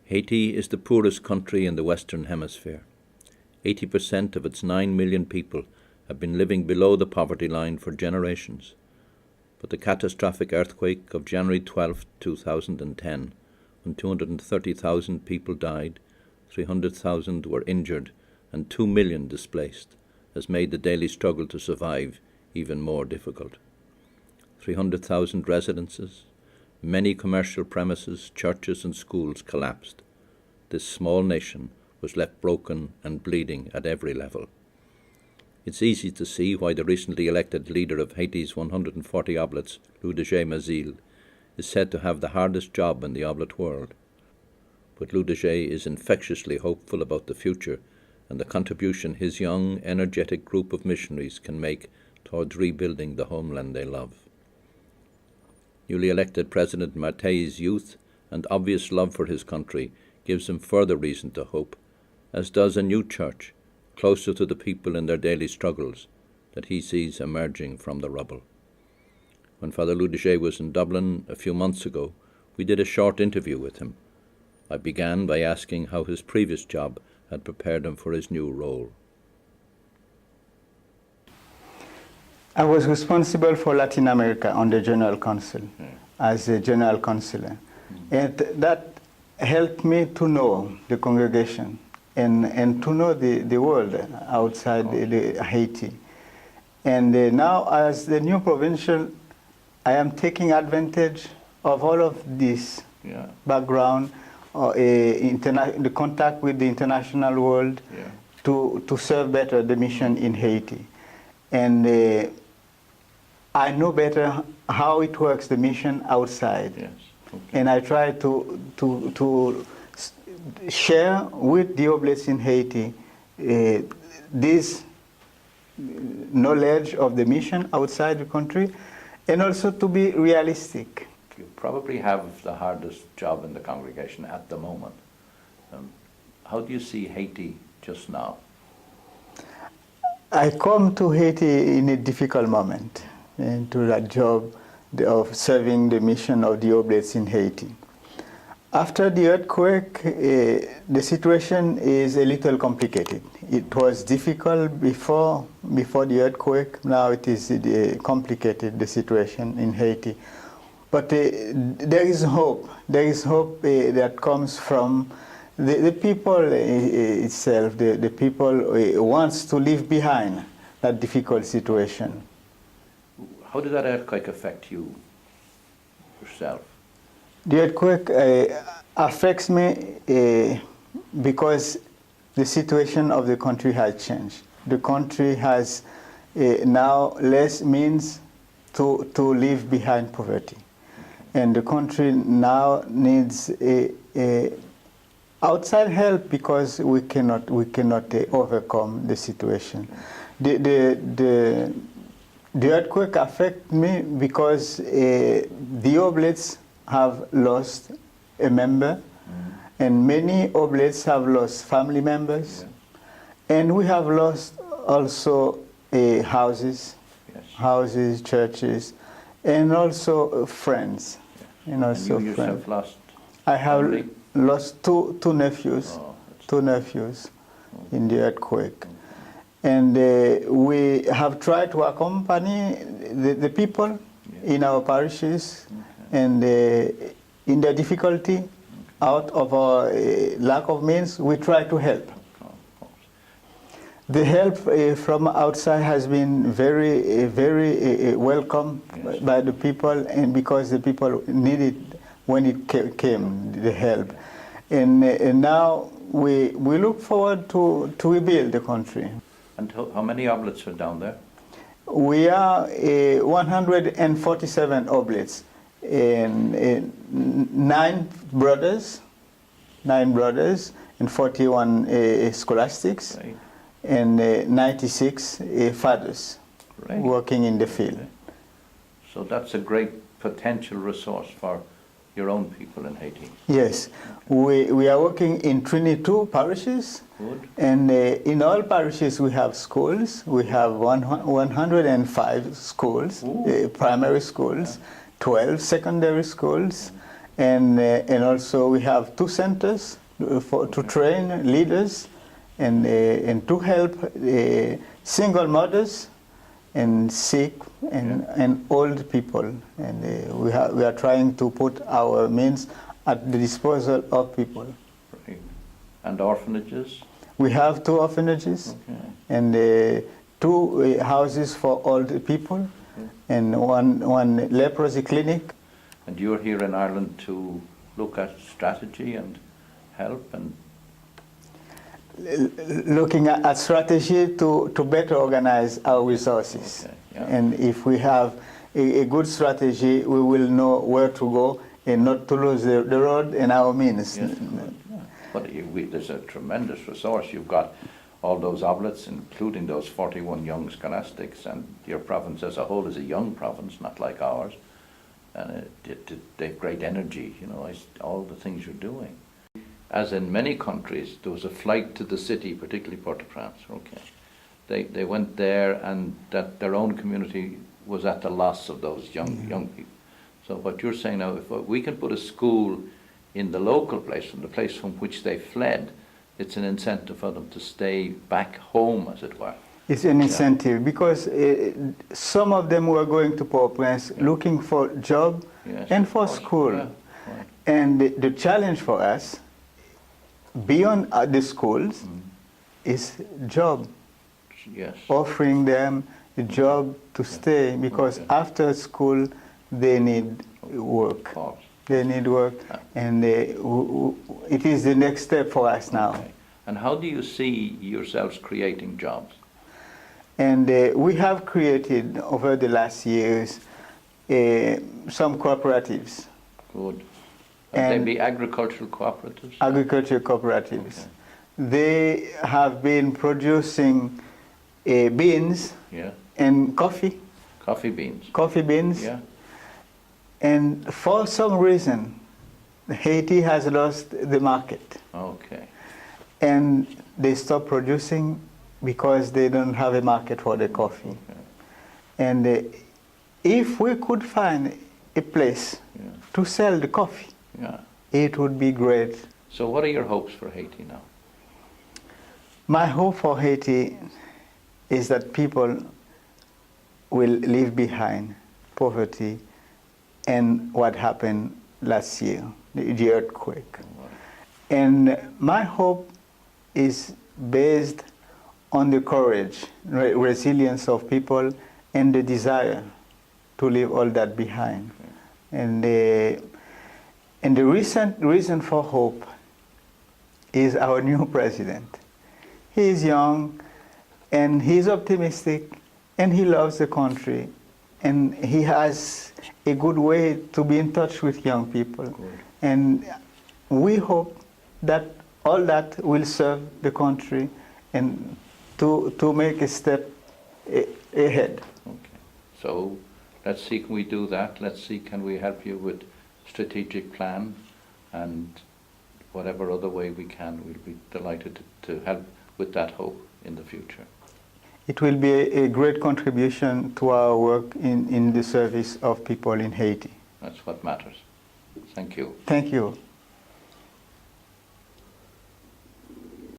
Haiti is the poorest country in the Western Hemisphere. 80% of its 9 million people have been living below the poverty line for generations. But the catastrophic earthquake of January 12, 2010, when 230,000 people died, 300,000 were injured, and 2 million displaced, has made the daily struggle to survive even more difficult. 300,000 residences, many commercial premises, churches and schools collapsed. This small nation was left broken and bleeding at every level. It's easy to see why the recently elected leader of Haiti's 140 Oblates, Loudeger Mazile, is said to have the hardest job in the Oblate world. But Loudeger is infectiously hopeful about the future and the contribution his young, energetic group of missionaries can make towards rebuilding the homeland they love. Newly elected President Martei's youth and obvious love for his country gives him further reason to hope, as does a new church, closer to the people in their daily struggles, that he sees emerging from the rubble. When Father Loudeger was in Dublin a few months ago, we did a short interview with him. I began by asking how his previous job had prepared him for his new role. I was responsible for Latin America on the General Council as a General Counselor. And that helped me to know the congregation and to know the world outside the Haiti. And now as the new provincial, I am taking advantage of all of this background, the contact with the international world to serve better the mission in Haiti. And I know better how it works, the mission outside. Yes. Okay. And I try to share with the Oblates in Haiti this knowledge of the mission outside the country, and also to be realistic. You probably have the hardest job in the congregation at the moment. How do you see Haiti just now? I come to Haiti in a difficult moment, into that job of serving the mission of the Oblates in Haiti. After the earthquake, the situation is a little complicated. It was difficult before the earthquake. Now it is complicated, the situation in Haiti. But there is hope. There is hope that comes from the people itself. The people wants to leave behind that difficult situation. How did that earthquake affect you yourself? The earthquake affects me because the situation of the country has changed. The country has now less means to leave behind poverty. And the country now needs outside help because we cannot overcome the situation. The earthquake affected me because the Oblates have lost a member, and many Oblates have lost family members, and we have lost also houses, churches, and also friends. And also you yourself friends. Lost I have family? Lost two nephews, in the earthquake. And we have tried to accompany the people in our parishes and in their difficulty, out of our lack of means, we try to help. The help from outside has been very welcome by the people, and because the people needed when it came, the help. And now we look forward to rebuild the country. And how many Oblates are down there? We are 147 Oblates, and 9 brothers, and 41 scholastics, Right. and 96 fathers working in the field. So that's a great potential resource for your own people in Haiti. Yes, we are working in 22 parishes. Good. And in all parishes we have schools. We have 105 schools, primary schools, 12 secondary schools, And also we have 2 centers to train leaders and to help single mothers and sick and old people. And we are trying to put our means at the disposal of people. Right. And orphanages? We have 2 orphanages and 2 houses for old people and one leprosy clinic. And you're here in Ireland to look at strategy and help and looking at strategy to better organize our resources. And if we have a good strategy, we will know where to go and not to lose the road and our means. Yes, but there's a tremendous resource. You've got all those oblates, including those 41 young scholastics, and your province as a whole is a young province, not like ours. And they have great energy, you know, all the things you're doing. As in many countries, there was a flight to the city, particularly Port-au-Prince, They went there, and that their own community was at the loss of those young people. So what you're saying now, if we can put a school in the local place, from the place from which they fled, it's an incentive for them to stay back home, as it were. It's an incentive because some of them were going to Port-au-Prince looking for job and for school. And the challenge for us, beyond the schools, is job. Offering them a job to stay, because after school they need work. They need work, and it is the next step for us now. And how do you see yourselves creating jobs? And we have created over the last years some cooperatives. Good. And they be agricultural cooperatives? Agricultural cooperatives. They have been producing beans and coffee. Coffee beans. Coffee beans. Yeah. And for some reason, Haiti has lost the market. Okay. And they stopped producing because they don't have a market for the coffee. Okay. And if we could find a place to sell the coffee, it would be great. So what are your hopes for Haiti now? My hope for Haiti is that people will leave behind poverty and what happened last year, the earthquake. And my hope is based on the courage, resilience of people, and the desire to leave all that behind. And the recent reason for hope is our new president. He is young, and he's optimistic, and he loves the country, and he has a good way to be in touch with young people. And we hope that all that will serve the country and to make a step ahead. Okay. So let's see, can we do that? Let's see, can we help you with strategic plan, and whatever other way we can, we'll be delighted to help with that hope in the future. It will be a great contribution to our work in the service of people in Haiti. That's what matters. Thank you. Thank you.